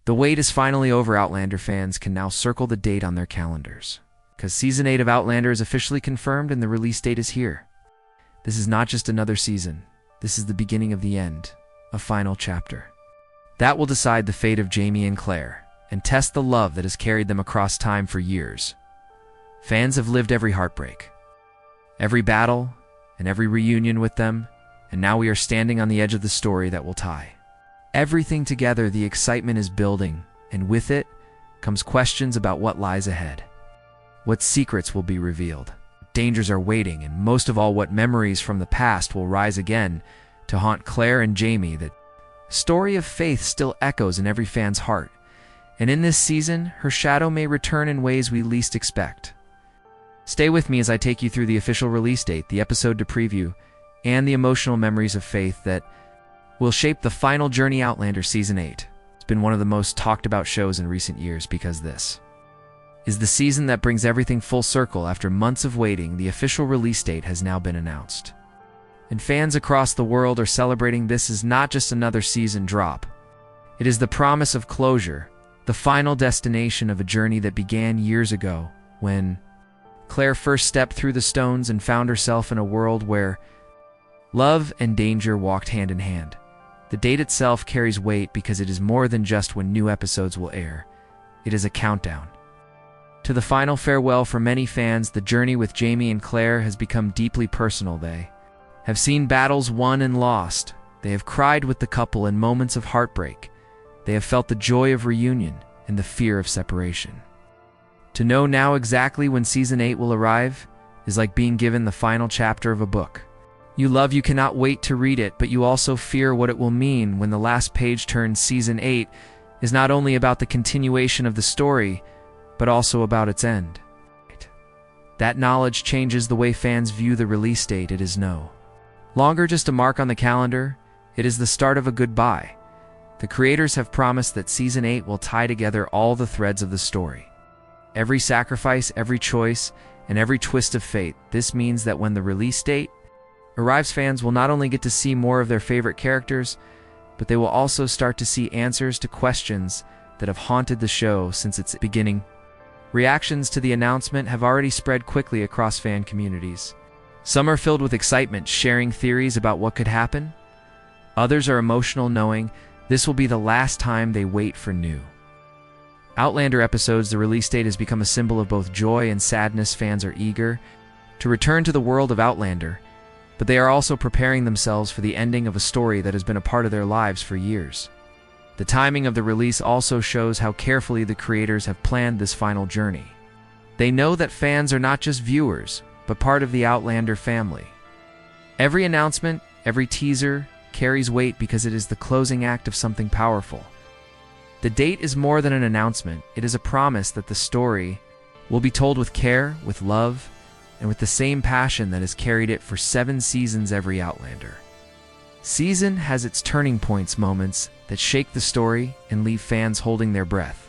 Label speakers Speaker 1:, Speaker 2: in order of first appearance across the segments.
Speaker 1: The wait is finally over. Outlander fans can now circle the date on their calendars, because Season 8 of Outlander is officially confirmed and the release date is here. This is not just another season. This is the beginning of the end, a final chapter. That will decide the fate of Jamie and Claire, and test the love that has carried them across time for years. Fans have lived every heartbreak, every battle, and every reunion with them, and now we are standing on the edge of the story that will tie everything together. The excitement is building, and with it comes questions about what lies ahead. What secrets will be revealed? Dangers are waiting, and most of all, what memories from the past will rise again to haunt Claire and Jamie. That story of faith still echoes in every fan's heart, and in this season, her shadow may return in ways we least expect. Stay with me as I take you through the official release date, the episode to preview, and the emotional memories of faith that will shape the final journey. Outlander Season 8. It's been one of the most talked about shows in recent years because this is the season that brings everything full circle. After months of waiting, the official release date has now been announced, and fans across the world are celebrating. This is not just another season drop. It is the promise of closure, the final destination of a journey that began years ago when Claire first stepped through the stones and found herself in a world where love and danger walked hand in hand. The date itself carries weight because it is more than just when new episodes will air. It is a countdown to the final farewell. For many fans, the journey with Jamie and Claire has become deeply personal. They have seen battles won and lost. They have cried with the couple in moments of heartbreak. They have felt the joy of reunion and the fear of separation. To know now exactly when Season 8 will arrive is like being given the final chapter of a book you love. You cannot wait to read it, but you also fear what it will mean when the last page turns. Season 8 is not only about the continuation of the story, but also about its end. That knowledge changes the way fans view the release date. It is no longer just a mark on the calendar, it is the start of a goodbye. The creators have promised that Season 8 will tie together all the threads of the story. Every sacrifice, every choice, and every twist of fate. This means that when the release date arrives, fans will not only get to see more of their favorite characters, but they will also start to see answers to questions that have haunted the show since its beginning. Reactions to the announcement have already spread quickly across fan communities. Some are filled with excitement, sharing theories about what could happen. Others are emotional, knowing this will be the last time they wait for new Outlander episodes. The release date has become a symbol of both joy and sadness. Fans are eager to return to the world of Outlander, but they are also preparing themselves for the ending of a story that has been a part of their lives for years. The timing of the release also shows how carefully the creators have planned this final journey. They know that fans are not just viewers, but part of the Outlander family. Every announcement, every teaser, carries weight because it is the closing act of something powerful. The date is more than an announcement. It is a promise that the story will be told with care, with love, and with the same passion that has carried it for 7 seasons. Every Outlander season has its turning points, moments that shake the story and leave fans holding their breath.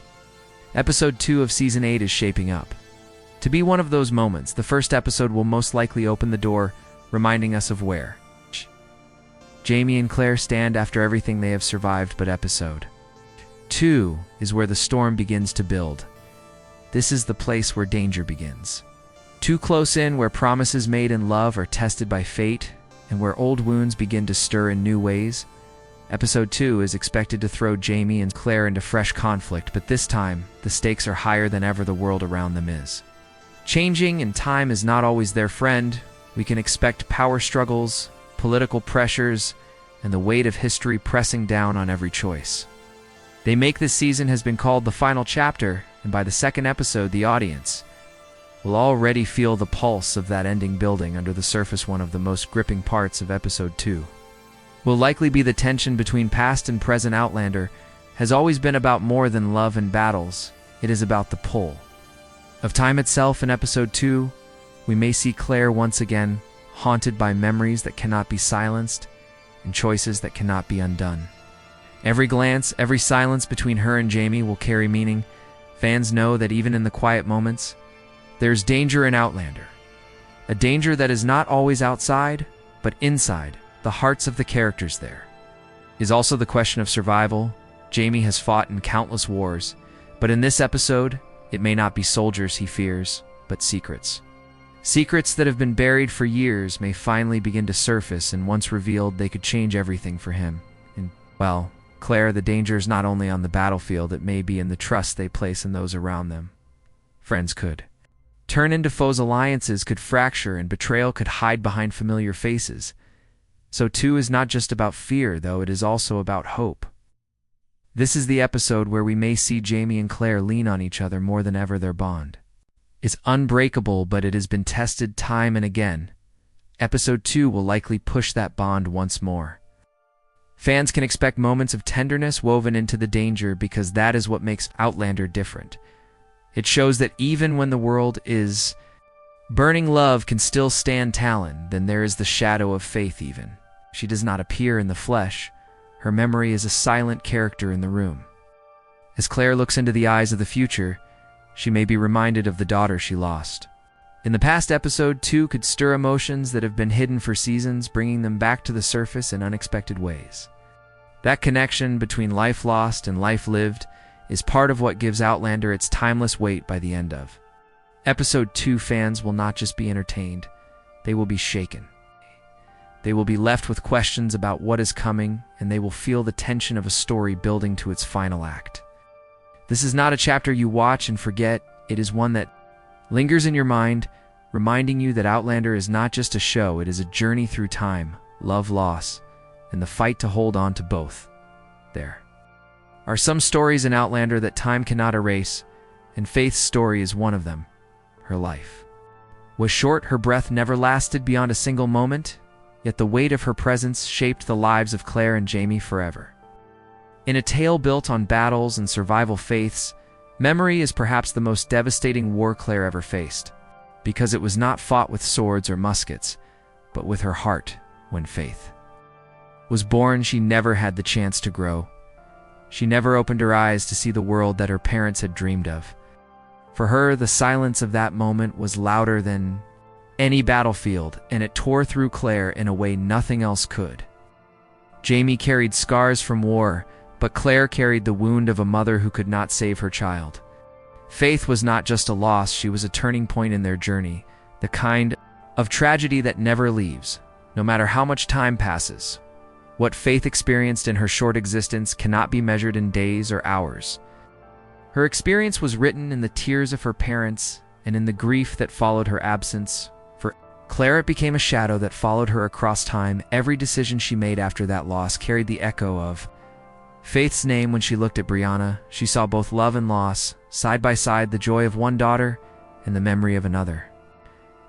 Speaker 1: Episode 2 of Season 8 is shaping up to be one of those moments. The first episode will most likely open the door, reminding us of where Jamie and Claire stand after everything they have survived. But Episode 2 is where the storm begins to build. This is the place where danger begins. Too close in, where promises made in love are tested by fate, and where old wounds begin to stir in new ways. Episode 2 is expected to throw Jamie and Claire into fresh conflict, but this time, the stakes are higher than ever. The world around them is changing, and time is not always their friend. We can expect power struggles, political pressures, and the weight of history pressing down on every choice they make. This season has been called the final chapter, and by the second episode, the audience will already feel the pulse of that ending building under the surface. One of the most gripping parts of Episode 2 will likely be the tension between past and present. Outlander has always been about more than love and battles. It is about the pull of time itself. In Episode 2, we may see Claire once again haunted by memories that cannot be silenced and choices that cannot be undone. Every glance, every silence between her and Jamie will carry meaning. Fans know that even in the quiet moments, there's danger in Outlander. A danger that is not always outside, but inside the hearts of the characters. There is also the question of survival. Jaime has fought in countless wars, but in this episode, it may not be soldiers he fears, but secrets. Secrets that have been buried for years may finally begin to surface, and once revealed, they could change everything for him. And, well, Claire, the danger is not only on the battlefield, it may be in the trust they place in those around them. Friends could turn into foes, alliances could fracture, and betrayal could hide behind familiar faces. So 2 is not just about fear, though, it is also about hope. This is the episode where we may see Jaime and Claire lean on each other more than ever. Their bond is unbreakable, but it has been tested time and again. Episode 2 will likely push that bond once more. Fans can expect moments of tenderness woven into the danger, because that is what makes Outlander different. It shows that even when the world is burning, love can still stand. Talon, then there is the shadow of Faith. Even she does not appear in the flesh, her memory is a silent character in the room. As Claire looks into the eyes of the future, she may be reminded of the daughter she lost. In the past, episode 2 could stir emotions that have been hidden for seasons, bringing them back to the surface in unexpected ways. That connection between life lost and life lived is part of what gives Outlander its timeless weight. By the end of episode 2, fans will not just be entertained, they will be shaken. They will be left with questions about what is coming, and they will feel the tension of a story building to its final act. This is not a chapter you watch and forget, it is one that lingers in your mind, reminding you that Outlander is not just a show, it is a journey through time, love, loss, and the fight to hold on to both. There are some stories in Outlander that time cannot erase, and Faith's story is one of them. Her life was short, her breath never lasted beyond a single moment, yet the weight of her presence shaped the lives of Claire and Jaime forever. In a tale built on battles and survival, Faith's memory is perhaps the most devastating war Claire ever faced, because it was not fought with swords or muskets, but with her heart. When Faith was born, she never had the chance to grow. She never opened her eyes to see the world that her parents had dreamed of. For her, the silence of that moment was louder than any battlefield, and it tore through Claire in a way nothing else could. Jaime carried scars from war, but Claire carried the wound of a mother who could not save her child. Faith was not just a loss, she was a turning point in their journey, the kind of tragedy that never leaves, no matter how much time passes. What Faith experienced in her short existence cannot be measured in days or hours. Her experience was written in the tears of her parents and in the grief that followed her absence. For Claire, it became a shadow that followed her across time. Every decision she made after that loss carried the echo of Faith's name. When she looked at Brianna, she saw both love and loss, side by side, the joy of one daughter and the memory of another,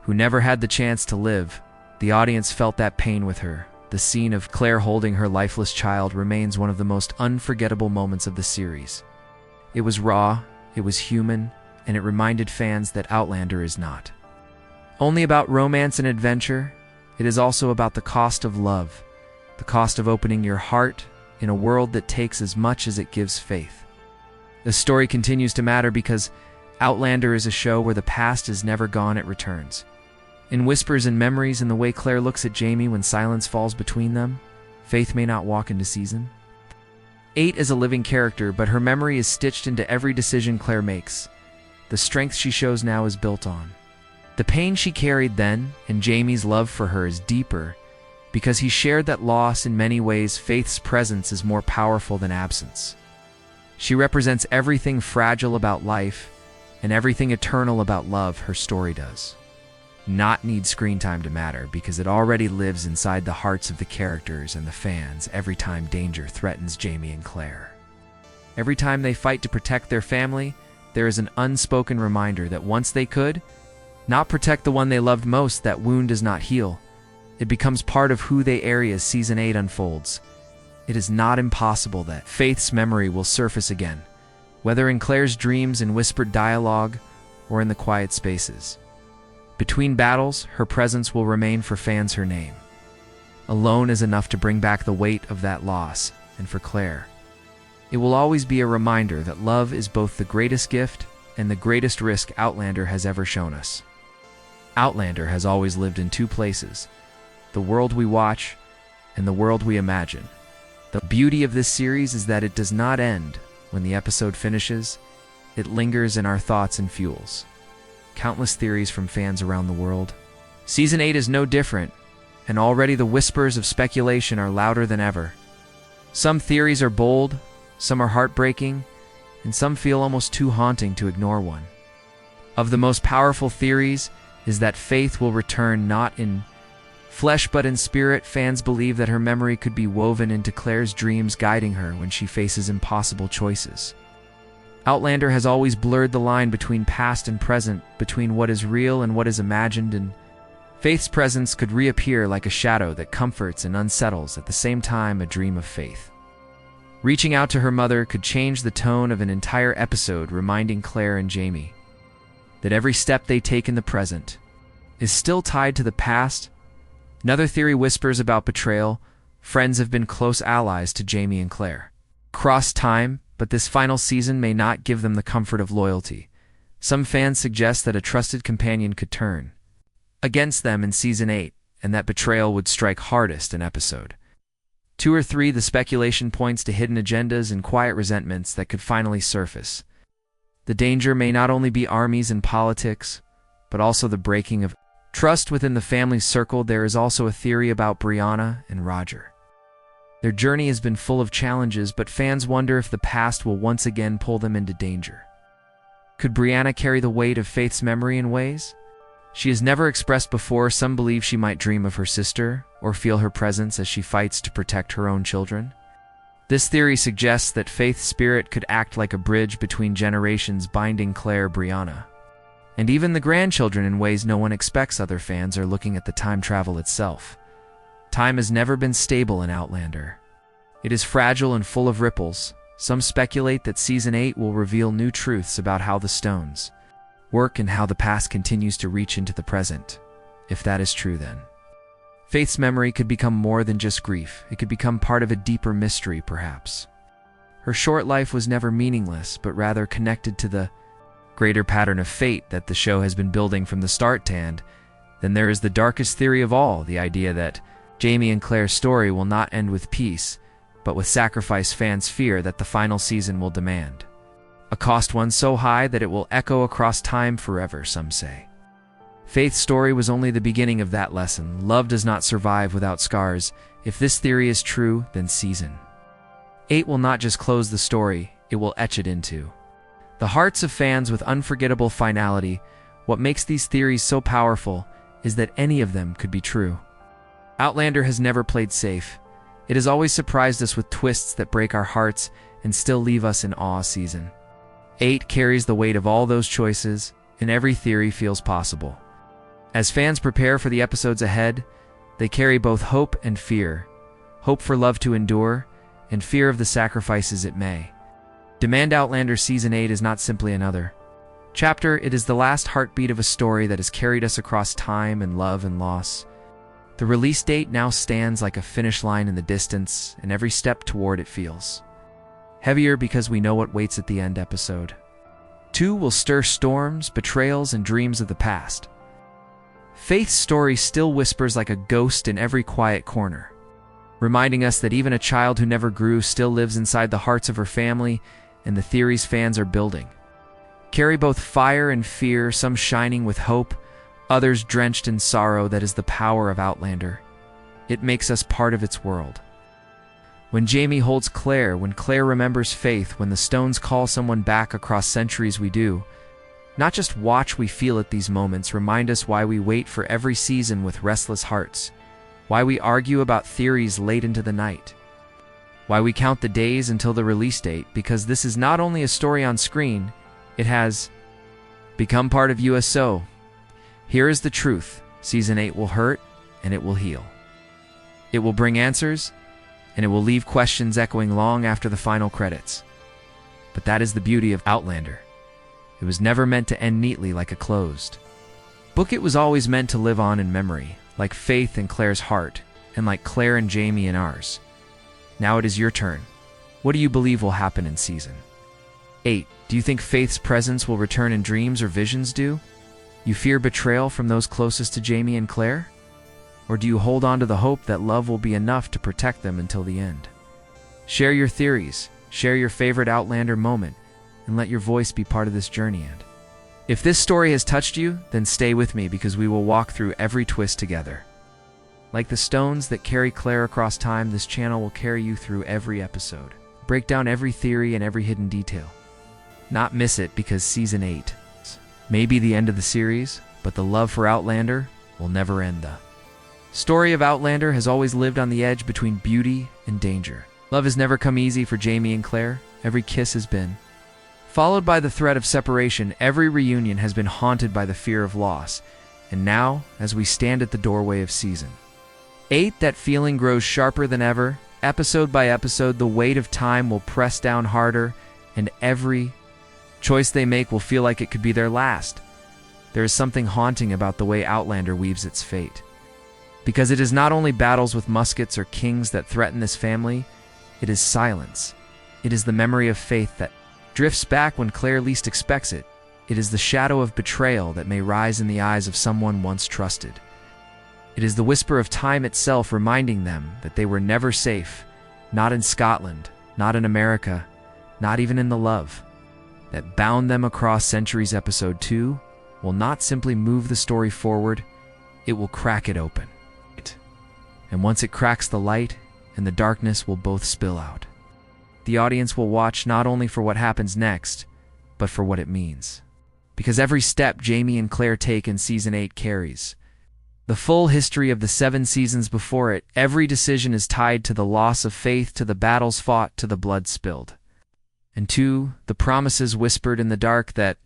Speaker 1: who never had the chance to live. The audience felt that pain with her. The scene of Claire holding her lifeless child remains one of the most unforgettable moments of the series. It was raw, it was human, and it reminded fans that Outlander is not only about romance and adventure, it is also about the cost of love, the cost of opening your heart in a world that takes as much as it gives. Faith. The story continues to matter because Outlander is a show where the past is never gone, it returns. In whispers and memories, in the way Claire looks at Jaime when silence falls between them. Faith may not walk into season 8 as a living character, but her memory is stitched into every decision Claire makes. The strength she shows now is built on the pain she carried then, and Jaime's love for her is deeper because he shared that loss. In many ways, Faith's presence is more powerful than absence. She represents everything fragile about life and everything eternal about love. Her story does not need screen time to matter because it already lives inside the hearts of the characters and the fans. Every time danger threatens Jaime and Claire, every time they fight to protect their family, there is an unspoken reminder that once they could not protect the one they loved most, that wound does not heal. It becomes part of who they are as Season 8 unfolds. It is not impossible that Faith's memory will surface again, whether in Claire's dreams and whispered dialogue or in the quiet spaces. Between battles, her presence will remain. For fans, her name alone is enough to bring back the weight of that loss, and for Claire, it will always be a reminder that love is both the greatest gift and the greatest risk Outlander has ever shown us. Outlander has always lived in two places: the world we watch and the world we imagine. The beauty of this series is that it does not end when the episode finishes. It lingers in our thoughts and fuels countless theories from fans around the world. Season 8 is no different, and already the whispers of speculation are louder than ever. Some theories are bold, some are heartbreaking, and some feel almost too haunting to ignore one. Of the most powerful theories is that Faith will return not in flesh but in spirit. Fans believe that her memory could be woven into Claire's dreams, guiding her when she faces impossible choices. Outlander has always blurred the line between past and present, between what is real and what is imagined, and Faith's presence could reappear like a shadow that comforts and unsettles at the same time, a dream of Faith. Reaching out to her mother could change the tone of an entire episode, reminding Claire and Jamie that every step they take in the present is still tied to the past. Another theory whispers about betrayal. Friends have been close allies to Jamie and Claire across time, but this final season may not give them the comfort of loyalty. Some fans suggest that a trusted companion could turn against them in Season 8, and that betrayal would strike hardest in Episode 2 or 3. The speculation points to hidden agendas and quiet resentments that could finally surface. The danger may not only be armies and politics, but also the breaking of trust within the family circle. There is also a theory about Brianna and Roger. Their journey has been full of challenges, but fans wonder if the past will once again pull them into danger. Could Brianna carry the weight of Faith's memory in ways she has never expressed before? Some believe she might dream of her sister or feel her presence as she fights to protect her own children. This theory suggests that Faith's spirit could act like a bridge between generations, binding Claire, Brianna, and even the grandchildren in ways no one expects. Other fans are looking at the time travel itself. Time has never been stable in Outlander. It is fragile and full of ripples. Some speculate that Season 8 will reveal new truths about how the stones work and how the past continues to reach into the present. If that is true, then Faith's memory could become more than just grief. It could become part of a deeper mystery, perhaps. Her short life was never meaningless, but rather connected to the greater pattern of fate that the show has been building from the start. And then there is the darkest theory of all, the idea that Jamie and Claire's story will not end with peace, but with sacrifice. Fans fear that the final season will demand a cost, one so high that it will echo across time forever. Some say Faith's story was only the beginning of that lesson. Love does not survive without scars. If this theory is true, then Season 8 will not just close the story, it will etch it into the hearts of fans with unforgettable finality. What makes these theories so powerful is that any of them could be true. Outlander has never played safe. It has always surprised us with twists that break our hearts and still leave us in awe. Season 8 carries the weight of all those choices, and every theory feels possible. As fans prepare for the episodes ahead, they carry both hope and fear. Hope for love to endure, and fear of the sacrifices it may demand. Outlander Season 8 is not simply another chapter, it is the last heartbeat of a story that has carried us across time and love and loss. The release date now stands like a finish line in the distance, and every step toward it feels heavier because we know what waits at the end. Episode 2 will stir storms, betrayals, and dreams of the past. Faith's story still whispers like a ghost in every quiet corner, reminding us that even a child who never grew still lives inside the hearts of her family, and the theories fans are building carry both fire and fear, some shining with hope, others drenched in sorrow. That is the power of Outlander. It makes us part of its world. When Jamie holds Claire, when Claire remembers Faith, when the stones call someone back across centuries, we do not just watch, we feel it. These moments remind us why we wait for every season with restless hearts, why we argue about theories late into the night, why we count the days until the release date, because this is not only a story on screen, it has become part of USO. Here is the truth. Season 8 will hurt, and it will heal. It will bring answers, and it will leave questions echoing long after the final credits. But that is the beauty of Outlander. It was never meant to end neatly like a closed book. It was always meant to live on in memory, like Faith in Claire's heart, and like Claire and Jamie in ours. Now it is your turn. What do you believe will happen in Season 8? Do you think Faith's presence will return in dreams or visions? Do you fear betrayal from those closest to Jamie and Claire? Or do you hold on to the hope that love will be enough to protect them until the end? Share your theories, share your favorite Outlander moment, and let your voice be part of this journey. And if this story has touched you, then stay with me because we will walk through every twist together. Like the stones that carry Claire across time, this channel will carry you through every episode. Break down every theory and every hidden detail. Not miss it because Season 8 may be the end of the series, but the love for Outlander will never end. The story of Outlander has always lived on the edge between beauty and danger. Love has never come easy for Jamie and Claire. Every kiss has been followed by the threat of separation. Every reunion has been haunted by the fear of loss. And now, as we stand at the doorway of Season 8, that feeling grows sharper than ever. Episode by episode, the weight of time will press down harder, and every choice they make will feel like it could be their last. There is something haunting about the way Outlander weaves its fate. Because it is not only battles with muskets or kings that threaten this family, it is silence. It is the memory of faith that drifts back when Claire least expects it. It is the shadow of betrayal that may rise in the eyes of someone once trusted. It is the whisper of time itself reminding them that they were never safe, not in Scotland, not in America, not even in the love that bound them across centuries. Episode 2 will not simply move the story forward, it will crack it open. And once it cracks, the light and the darkness will both spill out. The audience will watch not only for what happens next, but for what it means. Because every step Jamie and Claire take in Season 8 carries the full history of the 7 seasons before it. Every decision is tied to the loss of faith, to the battles fought, to the blood spilled. And to the promises whispered in the dark that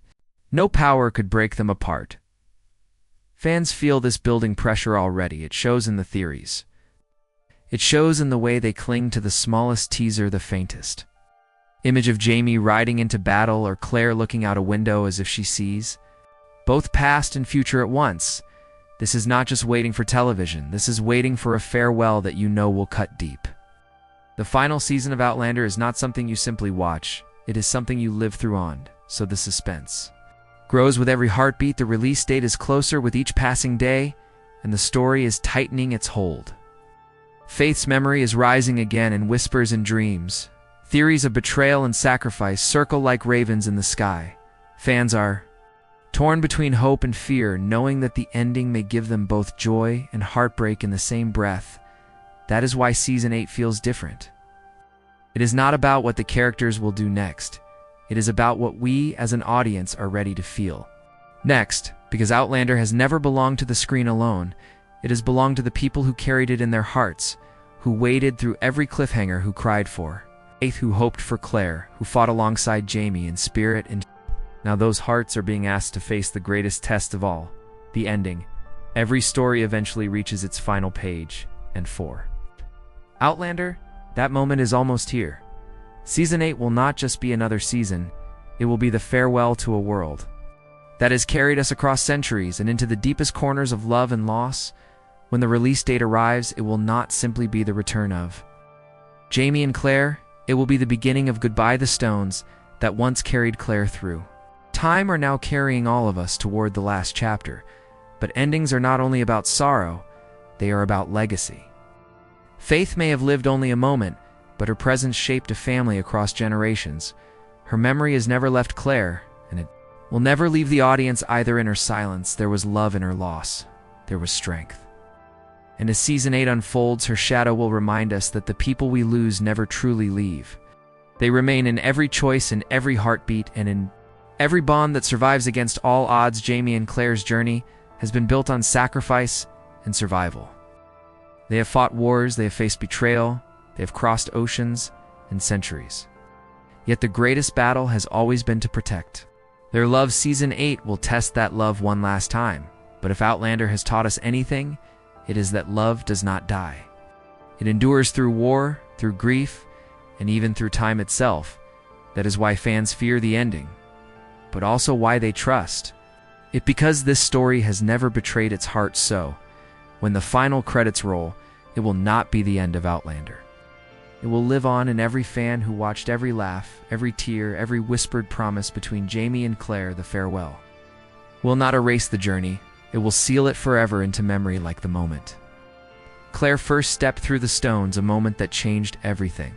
Speaker 1: no power could break them apart. Fans feel this building pressure already. It shows in the theories. It shows in the way they cling to the smallest teaser, the faintest image of Jamie riding into battle, or Claire looking out a window as if she sees both past and future at once. This is not just waiting for television. This is waiting for a farewell that you know will cut deep. The final season of Outlander is not something you simply watch. It is something you live through on. So the suspense grows with every heartbeat. The release date is closer with each passing day, and the story is tightening its hold. Faith's memory is rising again in whispers and dreams. Theories of betrayal and sacrifice circle like ravens in the sky. Fans are torn between hope and fear, knowing that the ending may give them both joy and heartbreak in the same breath. That is why Season 8 feels different. It is not about what the characters will do next. It is about what we as an audience are ready to feel next, because Outlander has never belonged to the screen alone. It has belonged to the people who carried it in their hearts, who waded through every cliffhanger, who cried for faith, who hoped for Claire, who fought alongside Jamie in spirit and now those hearts are being asked to face the greatest test of all, the ending. Every story eventually reaches its final page, and for Outlander, that moment is almost here. Season 8 will not just be another season, it will be the farewell to a world that has carried us across centuries and into the deepest corners of love and loss. When the release date arrives, it will not simply be the return of Jamie and Claire, it will be the beginning of goodbye. The stones that once carried Claire through time are now carrying all of us toward the last chapter. But endings are not only about sorrow, they are about legacy. Faith may have lived only a moment, but her presence shaped a family across generations. Her memory has never left Claire, and it will never leave the audience either. In her silence, there was love. In her loss, there was strength. And as Season 8 unfolds, her shadow will remind us that the people we lose never truly leave. They remain in every choice, in every heartbeat, and in every bond that survives against all odds. Jamie and Claire's journey has been built on sacrifice and survival. They have fought wars, they have faced betrayal, they have crossed oceans and centuries. Yet the greatest battle has always been to protect their love. Season 8 will test that love one last time. But if Outlander has taught us anything, it is that love does not die. It endures through war, through grief, and even through time itself. That is why fans fear the ending, but also why they trust it, because this story has never betrayed its heart. So, when the final credits roll, it will not be the end of Outlander. It will live on in every fan who watched every laugh, every tear, every whispered promise between Jamie and Claire. The farewell will not erase the journey, it will seal it forever into memory, like the moment Claire first stepped through the stones, a moment that changed everything.